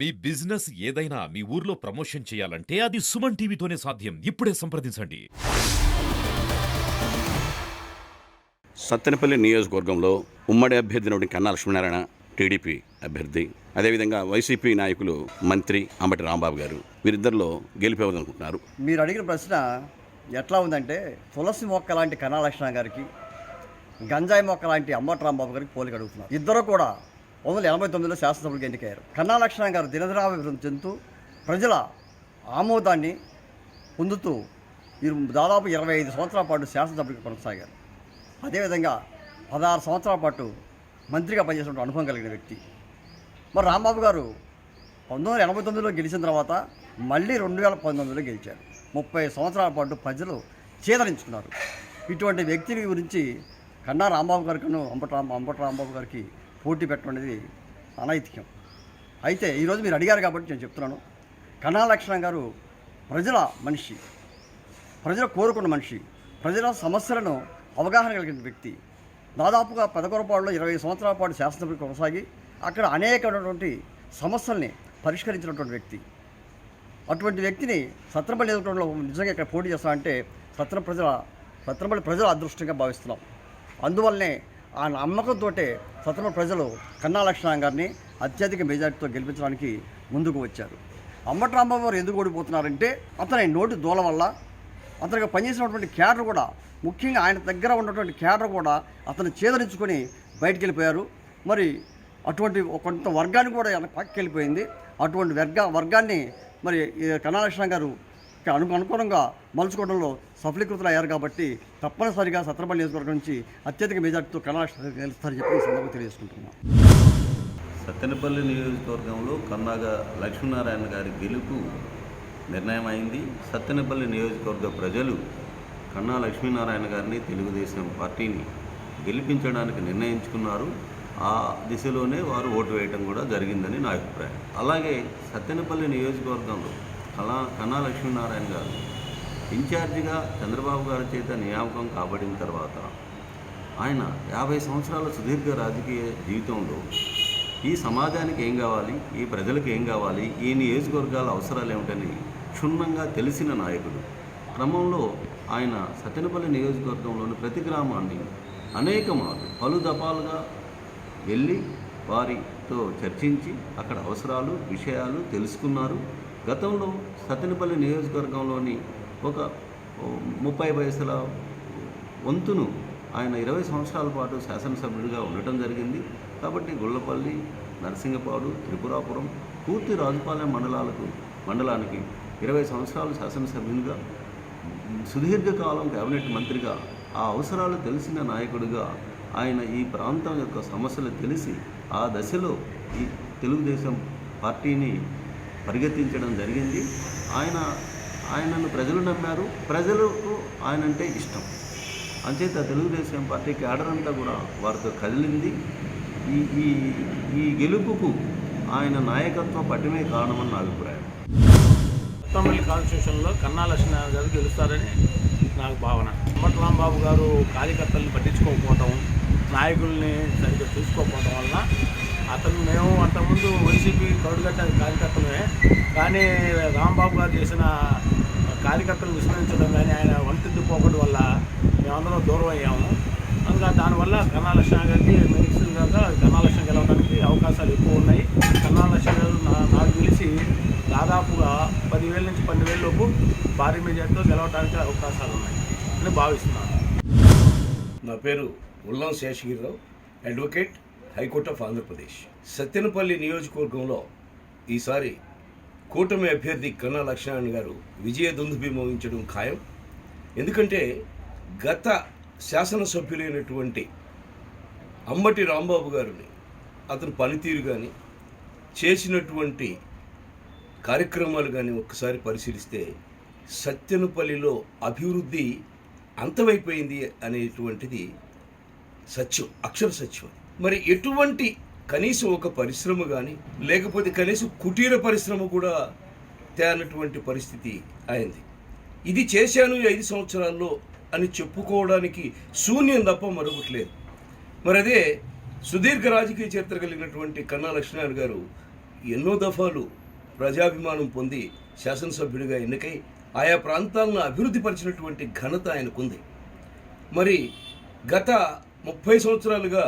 మీ business ఏదైనా మీ ఊర్లో promotion చేయాలంటే అది సుమన్ టీవీతోనే సాధ్యం. ఇప్పుడే సంప్రదించండి. సత్తెనపల్లి నియోజకవర్గంలో ఉమ్మడి అభ్యర్థి కన్నా లక్ష్మీనారాయణ టీడీపీ అభ్యర్థి, అదేవిధంగా వైసీపీ నాయకులు మంత్రి అంబటి రాంబాబు గారు, వీరిద్దరిలో గెలిపేవదనుకుంటున్నారు. మీరు అడిగిన ప్రశ్న ఎట్లా ఉందంటే, తులసి మొక్క లాంటి కన్నా లక్ష్మణ గారికి, గంజాయి మొక్క లాంటి అంబటి రాంబాబు గారికి పోలిక అడుగుతున్నారు. ఇద్దరు కూడా 1989లో శాసనసభ్యులకు ఎన్నికయ్యారు. కన్నా లక్ష్మణ గారు దినదినాభివృద్ధి చెందుతూ ప్రజల ఆమోదాన్ని పొందుతూ దాదాపు 25 సంవత్సరాల పాటు శాసనసభ్యులకు కొనసాగారు. అదేవిధంగా 16 సంవత్సరాల పాటు మంత్రిగా పనిచేసినటువంటి అనుభవం కలిగిన వ్యక్తి. మరి రాంబాబు గారు 1989లో గెలిచిన తర్వాత మళ్ళీ 2019లో గెలిచారు. 30 సంవత్సరాల పాటు ప్రజలు చేదరించుకున్నారు. ఇటువంటి వ్యక్తి గురించి కన్నా రాంబాబు గారికి అంబటి రాంబాబు గారికి పోటీ పెట్టడం అనేది అనైతికం. అయితే ఈరోజు మీరు అడిగారు కాబట్టి నేను చెప్తున్నాను, కన్నా లక్ష్మణ గారు ప్రజల మనిషి, ప్రజలు కోరుకున్న మనిషి, ప్రజల సమస్యలను అవగాహన కలిగిన వ్యక్తి. దాదాపుగా పెదకొరపాడులో 20 సంవత్సరాల పాటు శాసనసభ్యులు కొనసాగి అక్కడ అనేకమైనటువంటి సమస్యల్ని పరిష్కరించినటువంటి వ్యక్తి. అటువంటి వ్యక్తిని సత్రపల్లి నియోజకవర్గంలో నిజంగా ఇక్కడ పోటీ చేస్తామంటే సత్రపల్లి ప్రజల అదృష్టంగా భావిస్తున్నాం. అందువల్లనే ఆ నమ్మకంతో సత్రపల్లి ప్రజలు కన్నా లక్ష్మణ గారిని అత్యధిక మెజార్టీతో గెలిపించడానికి ముందుకు వచ్చారు. అంబటి రాంబాబు గారు ఎందుకు ఓడిపోతున్నారంటే, అతని నోటి దూల వల్ల అతనికి పనిచేసినటువంటి క్యాడర్ కూడా, ముఖ్యంగా ఆయన దగ్గర ఉన్నటువంటి క్యాడర్ కూడా అతను చేదరించుకొని బయటికి వెళ్ళిపోయారు. మరి అటువంటి కొంత వర్గాన్ని కూడా పక్కకి వెళ్ళిపోయింది. అటువంటి వర్గాన్ని మరి కన్నా లక్ష్మణ గారు అనుకూలంగా మలుచుకోవడంలో సఫలీకృతులు అయ్యారు. కాబట్టి తప్పనిసరిగా సత్రపల్లి నియోజకవర్గం నుంచి అత్యధిక మెజార్టీతో కన్నా లక్ష్మణ గెలుస్తారని చెప్పి ఈ సందర్భంగా తెలియజేసుకుంటున్నాం. సత్తెనపల్లి నియోజకవర్గంలో కన్నాగా లక్ష్మీనారాయణ గారి గెలుపు నిర్ణయం అయింది. సత్తెనపల్లి నియోజకవర్గ ప్రజలు కన్నా లక్ష్మీనారాయణ గారిని, తెలుగుదేశం పార్టీని గెలిపించడానికి నిర్ణయించుకున్నారు. ఆ దిశలోనే వారు ఓటు వేయడం కూడా జరిగిందని నా అభిప్రాయం. అలాగే సత్తెనపల్లి నియోజకవర్గంలో కన్నా లక్ష్మీనారాయణ గారు ఇన్ఛార్జిగా చంద్రబాబు గారి చేత నియామకం కాబడిన తర్వాత ఆయన 50 సంవత్సరాల సుదీర్ఘ రాజకీయ జీవితంలో ఈ సమాజానికి ఏం కావాలి, ఈ ప్రజలకు ఏం కావాలి, ఈ నియోజకవర్గాల అవసరాలు ఏమిటని క్షుణ్ణంగా తెలిసిన నాయకుడు. క్రమంలో ఆయన సత్తెనపల్లి నియోజకవర్గంలోని ప్రతి గ్రామాన్ని అనేక మార్లు పలు దఫాలుగా వెళ్ళి వారితో చర్చించి అక్కడ అవసరాలు, విషయాలు తెలుసుకున్నారు. గతంలో సత్తెనపల్లి నియోజకవర్గంలోని ఒక 30 పైసల వంతును ఆయన 20 సంవత్సరాల పాటు శాసనసభ్యుడిగా ఉండటం జరిగింది. కాబట్టి గుళ్ళపల్లి, నరసింగపాడు, త్రిపురాపురం, పూర్తి రాజుపాలెం మండలానికి 20 సంవత్సరాలు శాసనసభ్యునిగా, సుదీర్ఘకాలం కేబినెట్ మంత్రిగా, ఆ అవసరాలు తెలిసిన నాయకుడిగా ఆయన ఈ ప్రాంతం యొక్క సమస్యలు తెలిసి ఆ దశలో ఈ తెలుగుదేశం పార్టీని పరిగెత్తించడం జరిగింది. ఆయనను ప్రజలు నమ్మారు. ప్రజలకు ఆయనంటే ఇష్టం. అంచేత తెలుగుదేశం పార్టీ క్యాడర్ అంతా కూడా వారితో కదిలింది. ఈ గెలుపుకు ఆయన నాయకత్వ పటిమే కారణమని నా అభిప్రాయం. సత్తెనపల్లి కాన్స్టిట్యూషన్లో కన్నా లక్ష్మణ గారు గెలుస్తారని నాకు భావన. అంబటి రాంబాబు గారు కార్యకర్తలను పట్టించుకోకపోవటం, నాయకుల్ని సరిగ్గా చూసుకోకపోవటం వలన మేము అంతకుముందు వైసీపీ కౌడుగట్ట కార్యకర్తలమే, కానీ రాంబాబు గారు చేసిన కార్యకర్తలు విస్మరించడం కానీ ఆయన వంటిద్దుపోకడం వల్ల మేమందరం దూరం అయ్యాము. అందుకే దానివల్ల కన్నా లక్ష్మణ గారికి మెడిసిన్గా కన్నా లక్ష్మణ గెలవడానికి అవకాశాలు ఎక్కువ ఉన్నాయి. కన్నా లక్ష్మణ గారు నాకు తెలిసి దాదాపుగా 10,000 నుంచి 12,000 లోపు భారీ మెజార్టీతో గెలవడానికి అవకాశాలు ఉన్నాయి అని భావిస్తున్నాను. నా పేరు Ullam Seshagirirao, advocate, high court of Andhra Pradesh. Sattenapalli నియోజకవర్గంలో ఈసారి కూటమి అభ్యర్థి కన్నా లక్ష్మీనారాయణ గారు విజయ దుందుభి మోగించడం ఖాయం. ఎందుకంటే గత శాసనసభ్యులైనటువంటి అంబటి రాంబాబు గారిని, అతని పనితీరు కానీ, చేసినటువంటి కార్యక్రమాలు కానీ ఒక్కసారి పరిశీలిస్తే సత్తెనపల్లిలో అభివృద్ధి అంతమైపోయింది అనేటువంటిది సత్యం, అక్షర సత్యం. మరి ఎటువంటి కనీసం ఒక పరిశ్రమ కానీ, లేకపోతే కనీసం కుటీర పరిశ్రమ కూడా తేనటువంటి పరిస్థితి అయింది. ఇది చేశాను 5 సంవత్సరాల్లో అని చెప్పుకోవడానికి శూన్యం తప్ప మరొకట్లేదు. మరి అదే సుదీర్ఘ రాజకీయ చరిత్ర కలిగినటువంటి కన్నా లక్ష్మీనారాయణ గారు ఎన్నో దఫాలు ప్రజాభిమానం పొంది శాసనసభ్యుడిగా ఎన్నికై ఆయా ప్రాంతాలను అభివృద్ధి పరిచినటువంటి ఘనత ఆయనకుంది. మరి గత 30 సంవత్సరాలుగా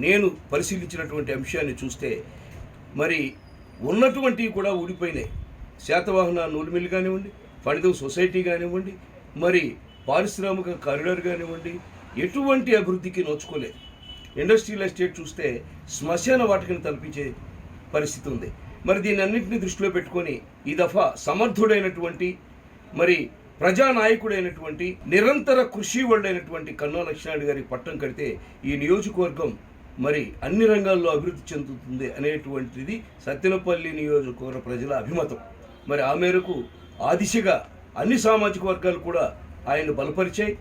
నేను పరిశీలించినటువంటి అంశాన్ని చూస్తే మరి ఉన్నటువంటివి కూడా ఊడిపోయినాయి. శాతవాహన నూలు మిల్లు కానివ్వండి, ఫణిదం సొసైటీ కానివ్వండి, మరి పారిశ్రామిక కారిడార్ కానివ్వండి, ఎటువంటి అభివృద్ధికి నోచుకోలేదు. ఇండస్ట్రియల్ ఎస్టేట్ చూస్తే శ్మశాన వాటికను తలపించే పరిస్థితి ఉంది. మరి దీన్ని అన్నింటినీ దృష్టిలో పెట్టుకొని ఈ దఫా సమర్థుడైనటువంటి మరి ప్రజానాయకుడైనటువంటి నిరంతర కృషి వాళ్ళైనటువంటి కన్నా లక్ష్మీనారాయణ గారికి పట్టం కడితే ఈ నియోజకవర్గం మరి అన్ని రంగాల్లో అభివృద్ధి చెందుతుంది అనేటువంటిది సత్తెనపల్లి నియోజకవర్గ ప్రజల అభిమతం. మరి ఆ మేరకు ఆ దిశగా అన్ని సామాజిక వర్గాలు కూడా ఆయన బలపరిచాయి.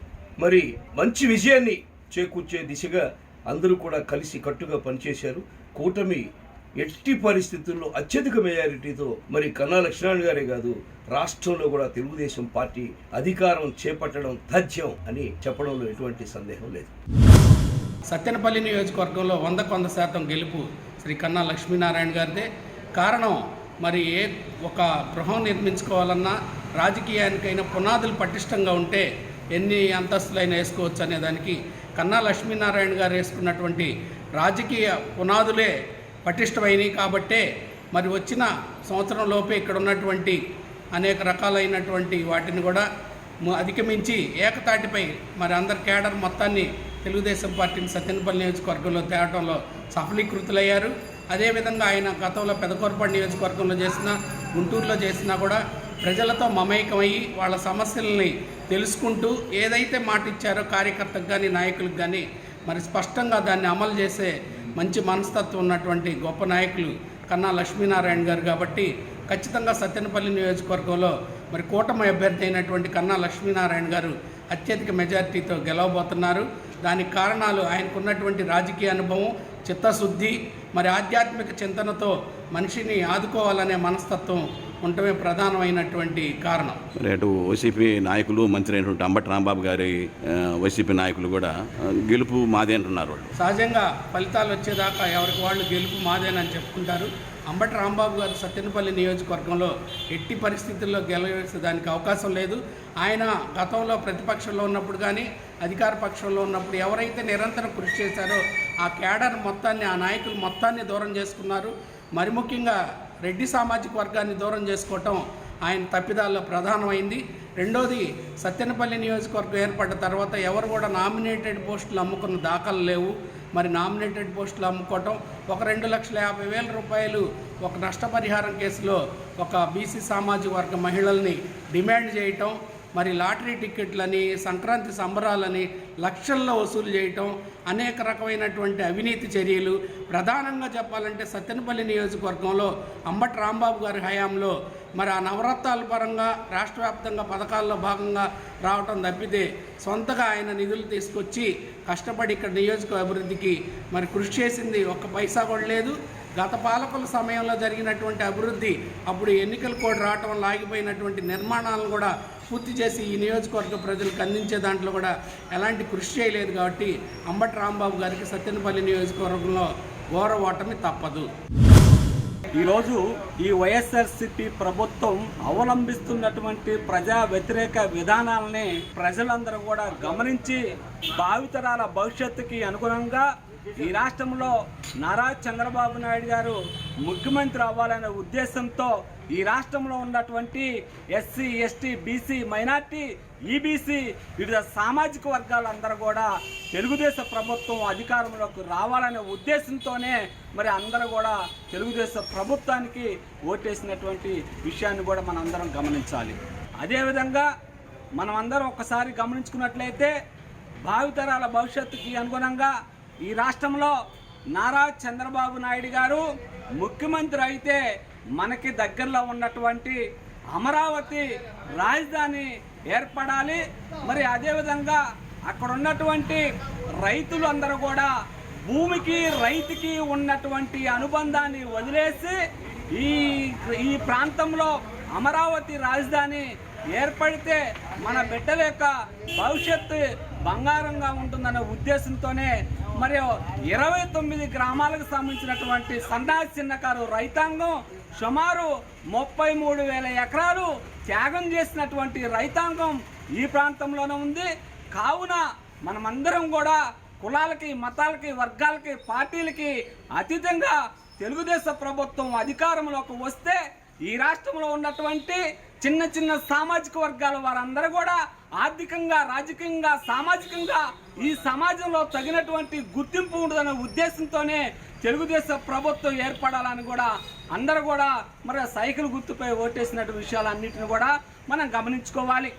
మరి మంచి విజయాన్ని చేకూర్చే దిశగా అందరూ కూడా కలిసి కట్టుగా పనిచేశారు. కూటమి ఎట్టి పరిస్థితుల్లో అత్యధిక మెజారిటీతో మరి కన్నా లక్ష్మీనారాయణ గారే కాదు, రాష్ట్రంలో కూడా తెలుగుదేశం పార్టీ అధికారం చేపట్టడం తథ్యం అని చెప్పడంలో ఎటువంటి సందేహం లేదు. సత్తెనపల్లి నియోజకవర్గంలో 100% గెలుపు శ్రీ కన్నా లక్ష్మీనారాయణ గారిదే. కారణం మరి ఒక గృహం నిర్మించుకోవాలన్నా రాజకీయానికైనా పునాదులు పటిష్టంగా ఉంటే ఎన్ని అంతస్తులైనా వేసుకోవచ్చు అనేదానికి కన్నా లక్ష్మీనారాయణ గారు వేసుకున్నటువంటి రాజకీయ పునాదులే పటిష్టమైనవి. కాబట్టే మరి వచ్చిన సంవత్సరం లోపే ఇక్కడ ఉన్నటువంటి అనేక రకాలైనటువంటి వాటిని కూడా అధిగమించి ఏకతాటిపై మరి అందరి కేడర్ మొత్తాన్ని తెలుగుదేశం పార్టీని సత్తెనపల్లి నియోజకవర్గంలో తేవడంలో సఫలీకృతులయ్యారు. అదేవిధంగా ఆయన గతంలో పెదకూరపాడు నియోజకవర్గంలో చేసినా, గుంటూరులో చేసినా కూడా ప్రజలతో మమేకమయ్యి వాళ్ళ సమస్యల్ని తెలుసుకుంటూ ఏదైతే మాట ఇచ్చారో కార్యకర్తకు కానీ నాయకులకు కానీ మరి స్పష్టంగా దాన్ని అమలు చేసే మంచి మనస్తత్వం ఉన్నటువంటి గొప్ప నాయకులు కన్నా లక్ష్మీనారాయణ గారు. కాబట్టి ఖచ్చితంగా సత్తెనపల్లి నియోజకవర్గంలో మరి కూటమి అభ్యర్థి అయినటువంటి కన్నా లక్ష్మీనారాయణ గారు అత్యధిక మెజారిటీతో గెలవబోతున్నారు. దానికి కారణాలు ఆయనకున్నటువంటి రాజకీయ అనుభవం, చిత్తశుద్ధి, మరి ఆధ్యాత్మిక చింతనతో మనిషిని ఆదుకోవాలనే మనస్తత్వం ఉండటమే ప్రధానమైనటువంటి కారణం. అటు వైసీపీ నాయకులు, మంత్రి అయినటువంటి అంబటి రాంబాబు గారి వైసీపీ నాయకులు కూడా గెలుపు మాదే అంటున్నారు. సహజంగా ఫలితాలు వచ్చేదాకా ఎవరికి వాళ్ళు గెలుపు మాదేనని చెప్పుకుంటారు. అంబటి రాంబాబు గారు సత్తెనపల్లి నియోజకవర్గంలో ఎట్టి పరిస్థితుల్లో గెలవేసేదానికి అవకాశం లేదు. ఆయన గతంలో ప్రతిపక్షంలో ఉన్నప్పుడు కానీ అధికార పక్షంలో ఉన్నప్పుడు ఎవరైతే నిరంతరం కృషి చేశారో ఆ కేడర్ మొత్తాన్ని, ఆ నాయకులు మొత్తాన్ని దూరం చేసుకున్నారు. మరి ముఖ్యంగా రెడ్డి సామాజిక వర్గాన్ని దూరం చేసుకోవటం ఆయన తప్పిదాల్లో ప్రధానమైంది. రెండోది, సత్తెనపల్లి నియోజకవర్గం ఏర్పడ్డ తర్వాత ఎవరు కూడా నామినేటెడ్ పోస్టులు అమ్ముకున్న దాఖలు లేవు. మరి నామినేటెడ్ పోస్టులు అమ్ముకోవటం, ఒక 2,50,000 రూపాయలు ఒక నష్టపరిహారం కేసులో ఒక బీసీ సామాజిక వర్గ మహిళల్ని డిమాండ్ చేయటం, మరి లాటరీ టికెట్లని, సంక్రాంతి సంబరాలని లక్షల్లో వసూలు చేయటం, అనేక రకమైనటువంటి అవినీతి చర్యలు. ప్రధానంగా చెప్పాలంటే సత్తెనపల్లి నియోజకవర్గంలో అంబటి రాంబాబు గారి హయాంలో మరి ఆ నవరత్నాల పరంగా రాష్ట్ర వ్యాప్తంగా పథకాల్లో భాగంగా రావటం తప్పితే సొంతగా ఆయన నిధులు తీసుకొచ్చి కష్టపడి ఇక్కడ నియోజక అభివృద్ధికి మరి కృషి చేసింది ఒక్క పైసా కూడా లేదు. గత పాలకుల సమయంలో జరిగినటువంటి అభివృద్ధి, అప్పుడు ఎన్నికల కోడ్ రావటం వల్ల ఆగిపోయినటువంటి నిర్మాణాలను కూడా పూర్తి చేసి ఈ నియోజకవర్గ ప్రజలకు అందించే దాంట్లో కూడా ఎలాంటి కృషి చేయలేదు. కాబట్టి అంబటి రాంబాబు గారికి సత్తెనపల్లి నియోజకవర్గంలో ఘోర ఓటమి తప్పదు. ఈరోజు ఈ వైఎస్ఆర్సీపీ ప్రభుత్వం అవలంబిస్తున్నటువంటి ప్రజా వ్యతిరేక విధానాలని ప్రజలందరూ కూడా గమనించి భావితరాల భవిష్యత్తుకి అనుగుణంగా ఈ రాష్ట్రంలో నారా చంద్రబాబు నాయుడు గారు ముఖ్యమంత్రి అవ్వాలనే ఉద్దేశంతో ఈ రాష్ట్రంలో ఉన్నటువంటి SC, ST, BC, minority, EBC వివిధ సామాజిక వర్గాలందరూ కూడా తెలుగుదేశం ప్రభుత్వం అధికారంలోకి రావాలనే ఉద్దేశంతోనే మరి అందరూ కూడా తెలుగుదేశం ప్రభుత్వానికి ఓటేసినటువంటి విషయాన్ని కూడా మనం అందరం గమనించాలి. అదేవిధంగా మనం అందరం ఒకసారి గమనించుకున్నట్లయితే భావితరాల భవిష్యత్తుకి అనుగుణంగా ఈ రాష్ట్రంలో నారా చంద్రబాబు నాయుడు గారు ముఖ్యమంత్రి అయితే మనకి దగ్గరలో ఉన్నటువంటి అమరావతి రాజధాని ఏర్పడాలి. మరి అదేవిధంగా అక్కడ ఉన్నటువంటి రైతులు అందరూ కూడా భూమికి, రైతుకి ఉన్నటువంటి అనుబంధాన్ని వదిలేసి ఈ ప్రాంతంలో అమరావతి రాజధాని ఏర్పడితే మన బిడ్డల యొక్క భవిష్యత్తు బంగారంగా ఉంటుందనే ఉద్దేశంతోనే మరియు 29 గ్రామాలకు సంబంధించినటువంటి సన్న చిన్నకారు రైతాంగం సుమారు 33,000 ఎకరాలు త్యాగం చేసినటువంటి రైతాంగం ఈ ప్రాంతంలోనే ఉంది. కావున మనమందరం కూడా కులాలకి, మతాలకి, వర్గాలకి, పార్టీలకి అతీతంగా తెలుగుదేశం ప్రభుత్వం అధికారంలోకి వస్తే ఈ రాష్ట్రంలో ఉన్నటువంటి చిన్న చిన్న సామాజిక వర్గాల వారందరూ కూడా ఆర్థికంగా, రాజకీయంగా, సామాజికంగా ఈ సమాజంలో తగినటువంటి గుర్తింపు ఉండదనే ఉద్దేశంతోనే తెలుగుదేశం ప్రభుత్వం ఏర్పడాలని కూడా అందరూ కూడా మరి సైకిల్ గుర్తుపై ఓటేసినటువంటి విషయాలన్నింటిని కూడా మనం గమనించుకోవాలి.